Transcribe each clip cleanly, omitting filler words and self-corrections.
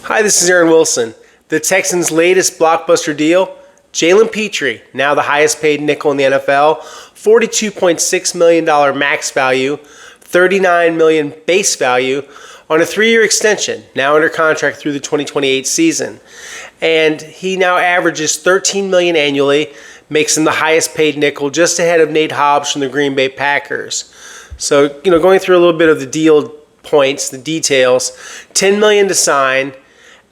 Hi, this is Aaron Wilson. The Texans' latest blockbuster deal, Jalen Pitre, now the highest paid nickel in the NFL, $42.6 million max value, $39 million base value on a 3-year extension, now under contract through the 2028 season. And he now averages $13 million annually, makes him the highest paid nickel, just ahead of Nate Hobbs from the Green Bay Packers. So, going through a little bit of the deal points, the details, $10 million to sign,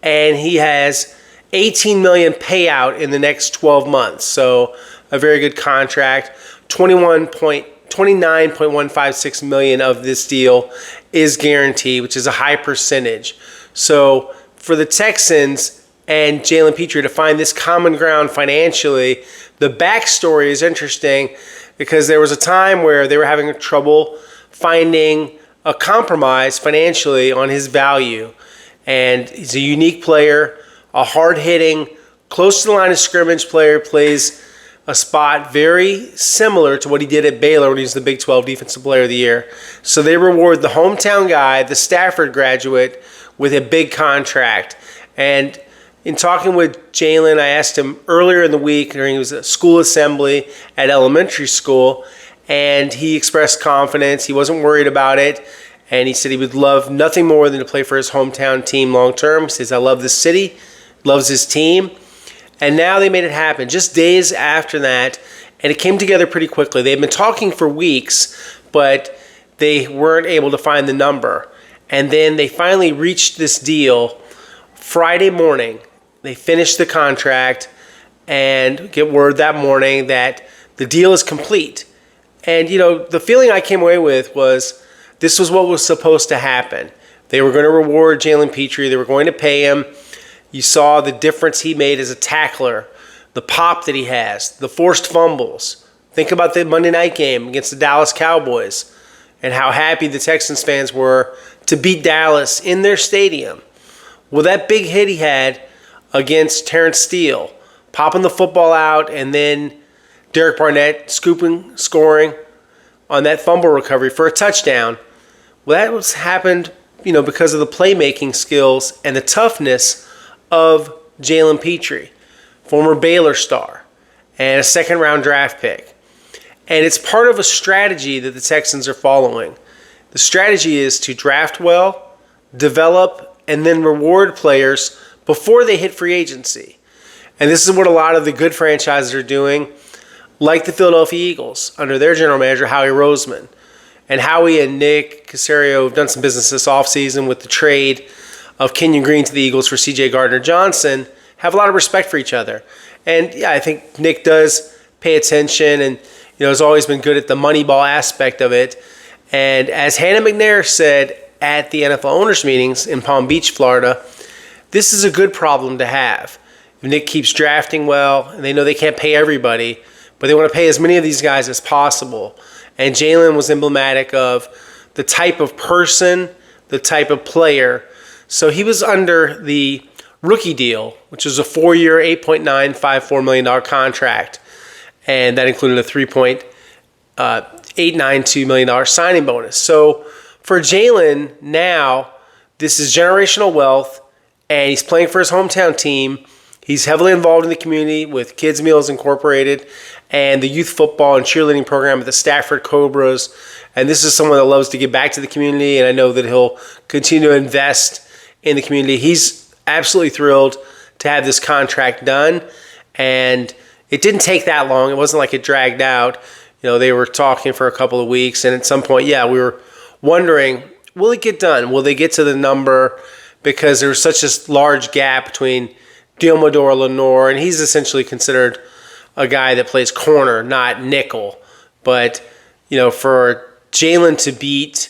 and he has $18 million payout in the next 12 months. So a very good contract. $29.156 million of this deal is guaranteed, which is a high percentage. So for the Texans and Jalen Pitre to find this common ground financially, the backstory is interesting because there was a time where they were having trouble finding a compromise financially on his value. And he's a unique player, a hard-hitting, close to the line of scrimmage player, plays a spot very similar to what he did at Baylor when he was the Big 12 Defensive Player of the Year. So they reward the hometown guy, the Stafford graduate, with a big contract. And in talking with Jalen, I asked him earlier in the week during his school assembly at elementary school, and he expressed confidence. He wasn't worried about it. And he said he would love nothing more than to play for his hometown team long term. He says, I love this city, loves his team. And now they made it happen just days after that. And it came together pretty quickly. They've been talking for weeks, but they weren't able to find the number. And then they finally reached this deal Friday morning. They finished the contract and get word that morning that the deal is complete. And, the feeling I came away with was, this was what was supposed to happen. They were going to reward Jalen Pitre. They were going to pay him. You saw the difference he made as a tackler, the pop that he has, the forced fumbles. Think about the Monday night game against the Dallas Cowboys and how happy the Texans fans were to beat Dallas in their stadium. Well, that big hit he had against Terrence Steele, popping the football out, and then Derek Barnett scoring on that fumble recovery for a touchdown. Well, that was happened, because of the playmaking skills and the toughness of Jalen Pitre, former Baylor star, and a second-round draft pick. And it's part of a strategy that the Texans are following. The strategy is to draft well, develop, and then reward players before they hit free agency. And this is what a lot of the good franchises are doing, like the Philadelphia Eagles under their general manager, Howie Roseman. And Howie and Nick Caserio have done some business this offseason with the trade of Kenyon Green to the Eagles for C.J. Gardner-Johnson, have a lot of respect for each other. And, yeah, I think Nick does pay attention and, has always been good at the Moneyball aspect of it. And as Hannah McNair said at the NFL owners' meetings in Palm Beach, Florida, this is a good problem to have. If Nick keeps drafting well, and they know they can't pay everybody, but they want to pay as many of these guys as possible. And Jalen was emblematic of the type of person, the type of player. So he was under the rookie deal, which was a 4-year, $8.954 million contract. And that included a $3.892 million signing bonus. So for Jalen now, this is generational wealth, and he's playing for his hometown team. He's heavily involved in the community with Kids Meals Incorporated and the youth football and cheerleading program at the Stafford Cobras. And this is someone that loves to give back to the community, and I know that he'll continue to invest in the community. He's absolutely thrilled to have this contract done, and it didn't take that long. It wasn't like it dragged out. They were talking for a couple of weeks, and at some point, we were wondering, will it get done? Will they get to the number? Because there was such a large gap between Diomedor Lenore, and he's essentially considered a guy that plays corner, not nickel. But, for Jalen to beat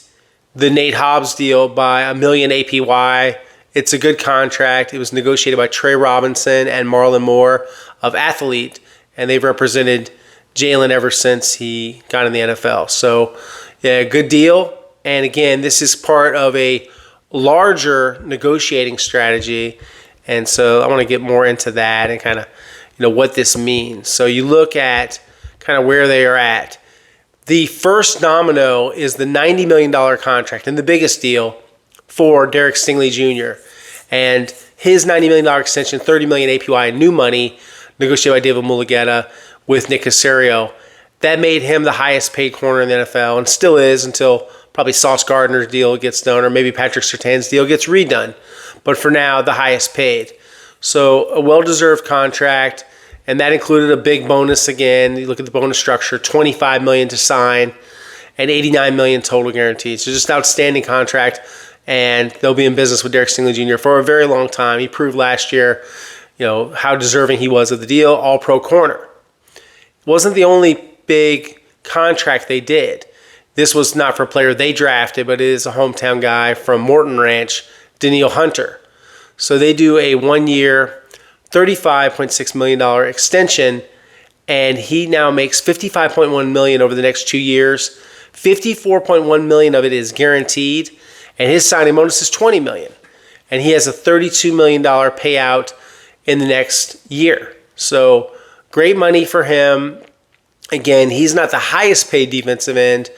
the Nate Hobbs deal by $1 million APY, it's a good contract. It was negotiated by Trey Robinson and Marlon Moore of Athlete, and they've represented Jalen ever since he got in the NFL. So, yeah, good deal. And again, this is part of a larger negotiating strategy. And so I want to get more into that and kind of, what this means. So you look at kind of where they are at. The first domino is the $90 million contract and the biggest deal for Derek Stingley Jr. And his $90 million extension, $30 million APY in new money, negotiated by David Mulugheta with Nick Caserio, that made him the highest paid corner in the NFL, and still is until probably Sauce Gardner's deal gets done, or maybe Patrick Surtain's deal gets redone. But for now, the highest paid. So a well-deserved contract, and that included a big bonus again. You look at the bonus structure, $25 million to sign, and $89 million total guaranteed. So just an outstanding contract, and they'll be in business with Derek Stingley Jr. for a very long time. He proved last year, how deserving he was of the deal, all-pro corner. It wasn't the only big contract they did. This was not for a player they drafted, but it is a hometown guy from Morton Ranch, Danielle Hunter. So they do a 1-year, $35.6 million extension, and he now makes $55.1 million over the next 2 years. $54.1 million of it is guaranteed, and his signing bonus is $20 million. And he has a $32 million payout in the next year. So great money for him. Again, he's not the highest paid defensive end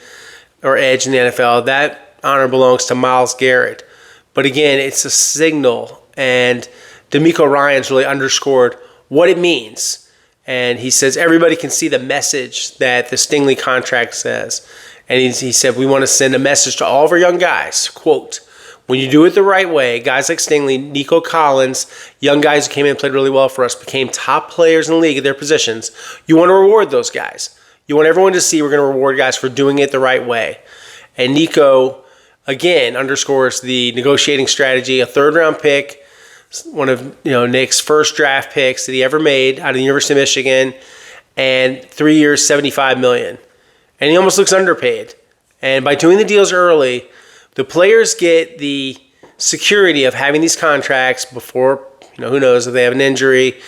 or edge in the NFL. That honor belongs to Myles Garrett. But again, it's a signal, and DeMeco Ryans really underscored what it means. And he says everybody can see the message that the Stingley contract says. And he said, we want to send a message to all of our young guys, quote, when you do it the right way, guys like Stingley, Nico Collins, young guys who came in and played really well for us, became top players in the league at their positions. You want to reward those guys. You want everyone to see we're going to reward guys for doing it the right way. And Nico, again, underscores the negotiating strategy, a third-round pick, one of Nick's first draft picks that he ever made out of the University of Michigan, and 3 years, $75 million. And he almost looks underpaid. And by doing the deals early, the players get the security of having these contracts before, who knows if they have an injury.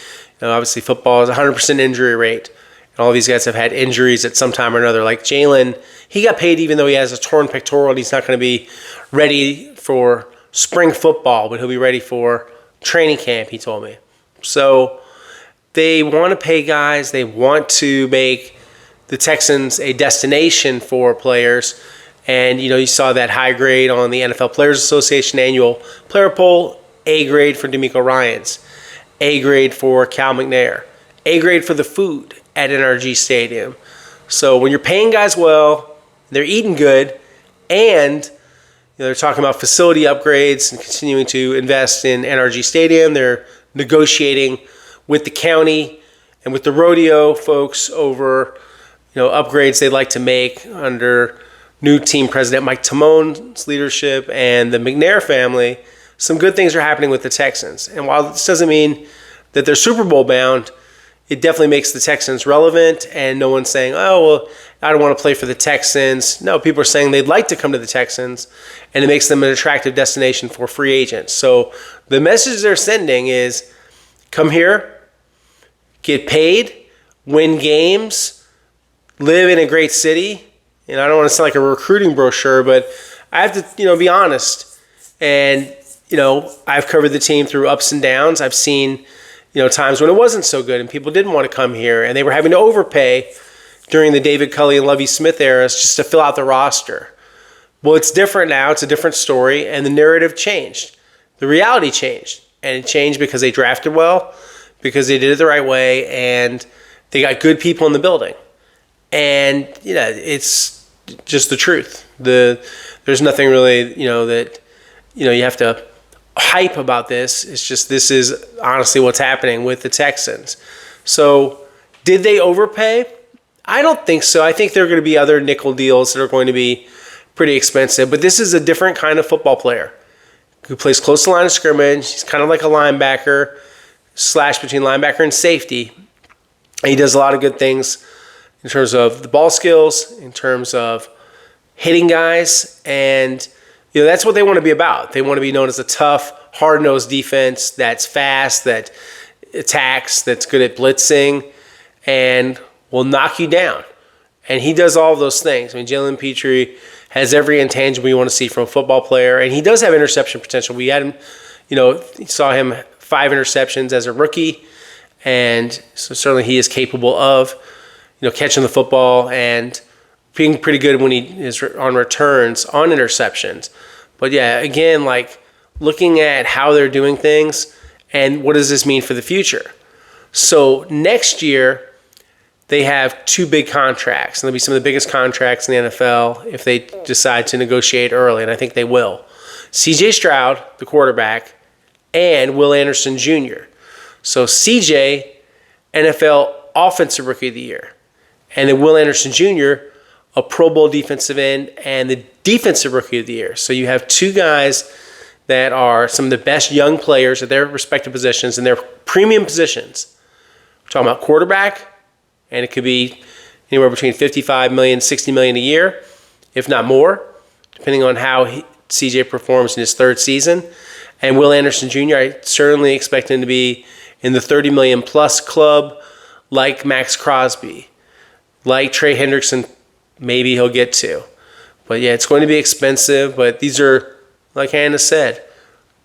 Obviously, football is 100% injury rate. And all these guys have had injuries at some time or another. Like Jalen, he got paid even though he has a torn pectoral and he's not going to be ready for spring football, but he'll be ready for training camp, he told me. So they want to pay guys. They want to make the Texans a destination for players. And, you saw that high grade on the NFL Players Association annual player poll, A grade for DeMeco Ryans, A grade for Cal McNair, A grade for the food at NRG Stadium. So when you're paying guys well, they're eating good, and they're talking about facility upgrades and continuing to invest in NRG Stadium. They're negotiating with the county and with the rodeo folks over upgrades they'd like to make under new team president Mike Timone's leadership and the McNair family. Some good things are happening with the Texans. And while this doesn't mean that they're Super Bowl bound, it definitely makes the Texans relevant, and no one's saying, oh, well, I don't want to play for the Texans. No, people are saying they'd like to come to the Texans, and it makes them an attractive destination for free agents. So the message they're sending is come here, get paid, win games, live in a great city. And I don't want to sound like a recruiting brochure, but I have to, be honest. And, I've covered the team through ups and downs. I've seen, times when it wasn't so good and people didn't want to come here and they were having to overpay during the David Culley and Lovie Smith eras just to fill out the roster. Well, it's different now. It's a different story, and the narrative changed. The reality changed, and it changed because they drafted well, because they did it the right way, and they got good people in the building. And, it's just the truth. There's nothing really, that, you have to hype about this. It's just this is honestly what's happening with the Texans. So did they overpay? I don't think so. I think there are going to be other nickel deals that are going to be pretty expensive. But this is a different kind of football player who plays close to the line of scrimmage. He's kind of like a linebacker, slash between linebacker and safety. And he does a lot of good things in terms of the ball skills, in terms of hitting guys, and that's what they want to be about. They want to be known as a tough, hard-nosed defense that's fast, that attacks, that's good at blitzing, and will knock you down. And he does all of those things. I mean, Jalen Pitre has every intangible you want to see from a football player, and he does have interception potential. We had him, saw him 5 interceptions as a rookie, and so certainly he is capable of, catching the football and being pretty good when he is on returns on interceptions. But yeah, again, looking at how they're doing things and what does this mean for the future. So next year, they have 2 big contracts. And they'll be some of the biggest contracts in the NFL if they decide to negotiate early, and I think they will. C.J. Stroud, the quarterback, and Will Anderson Jr. So C.J., NFL Offensive Rookie of the Year. And then Will Anderson Jr., a Pro Bowl defensive end, and the Defensive Rookie of the Year. So you have 2 guys that are some of the best young players at their respective positions and their premium positions. We're talking about quarterback, and it could be anywhere between $55 million, $60 million a year, if not more, depending on how CJ performs in his 3rd season. And Will Anderson Jr., I certainly expect him to be in the $30 million plus club, like Max Crosby, like Trey Hendrickson, maybe he'll get to. But yeah, it's going to be expensive, but these are, like Hannah said,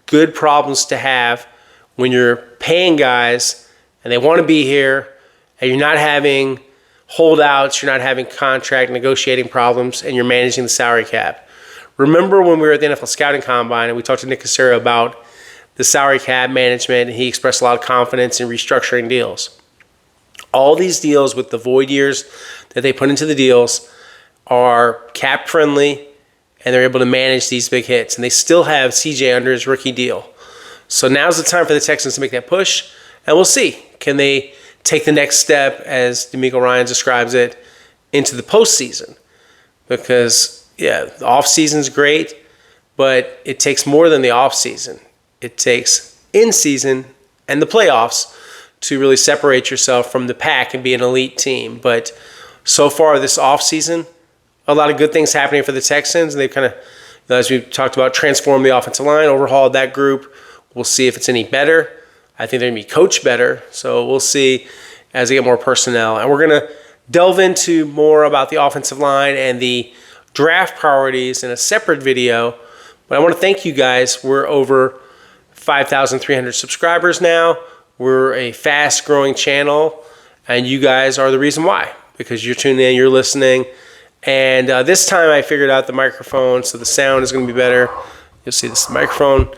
good problems to have when you're paying guys and they want to be here, and you're not having holdouts, you're not having contract negotiating problems, and you're managing the salary cap. Remember when we were at the NFL Scouting Combine and we talked to Nick Caserio about the salary cap management, and he expressed a lot of confidence in restructuring deals. All these deals with the void years that they put into the deals are cap friendly, and they're able to manage these big hits. And they still have CJ under his rookie deal. So now's the time for the Texans to make that push, and we'll see. Can they take the next step, as D'Amico Ryans describes it, into the postseason? Because, yeah, the offseason's great, but it takes more than the offseason. It takes in-season and the playoffs to really separate yourself from the pack and be an elite team. But so far this offseason, a lot of good things happening for the Texans. And they've kind of, as we talked about, transformed the offensive line, overhauled that group. We'll see if it's any better. I think they're going to be coached better. So we'll see as they get more personnel. And we're going to delve into more about the offensive line and the draft priorities in a separate video. But I want to thank you guys. We're over 5,300 subscribers now. We're a fast-growing channel, and you guys are the reason why, because you're tuning in, you're listening. And this time I figured out the microphone, so the sound is going to be better. You'll see this microphone.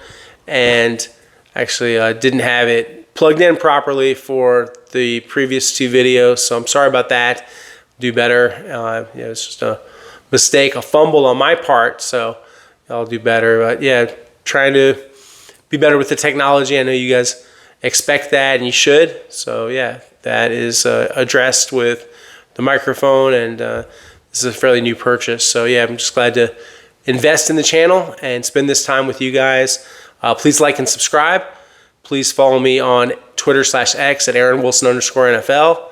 And actually didn't have it plugged in properly for the previous 2 videos, so I'm sorry about that. Do better. It's just a mistake, a fumble on my part, so I'll do better. But yeah, trying to be better with the technology. I know you guys expect that, and you should. So yeah, that is addressed with the microphone, and this is a fairly new purchase. So yeah, I'm just glad to invest in the channel and spend this time with you guys. Please like and subscribe. Please follow me on Twitter/X at AaronWilson_NFL,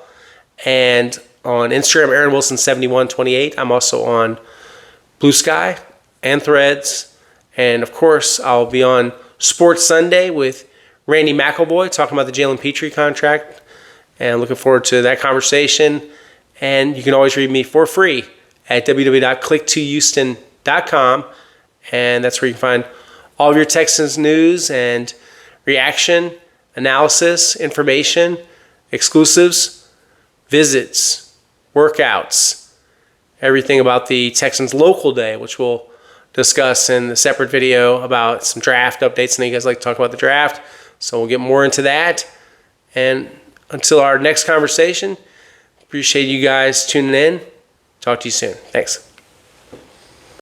and on Instagram, AaronWilson7128. I'm also on Blue Sky and Threads. And of course, I'll be on Sports Sunday with Randy McElvoy talking about the Jalen Pitre contract, and looking forward to that conversation. And you can always read me for free at www.click2houston.com, and that's where you can find all of your Texans news and reaction, analysis, information, exclusives, visits, workouts, everything about the Texans local day, which we'll discuss in the separate video about some draft updates. I know you guys like to talk about the draft, so we'll get more into that. And until our next conversation, appreciate you guys tuning in. Talk to you soon. Thanks.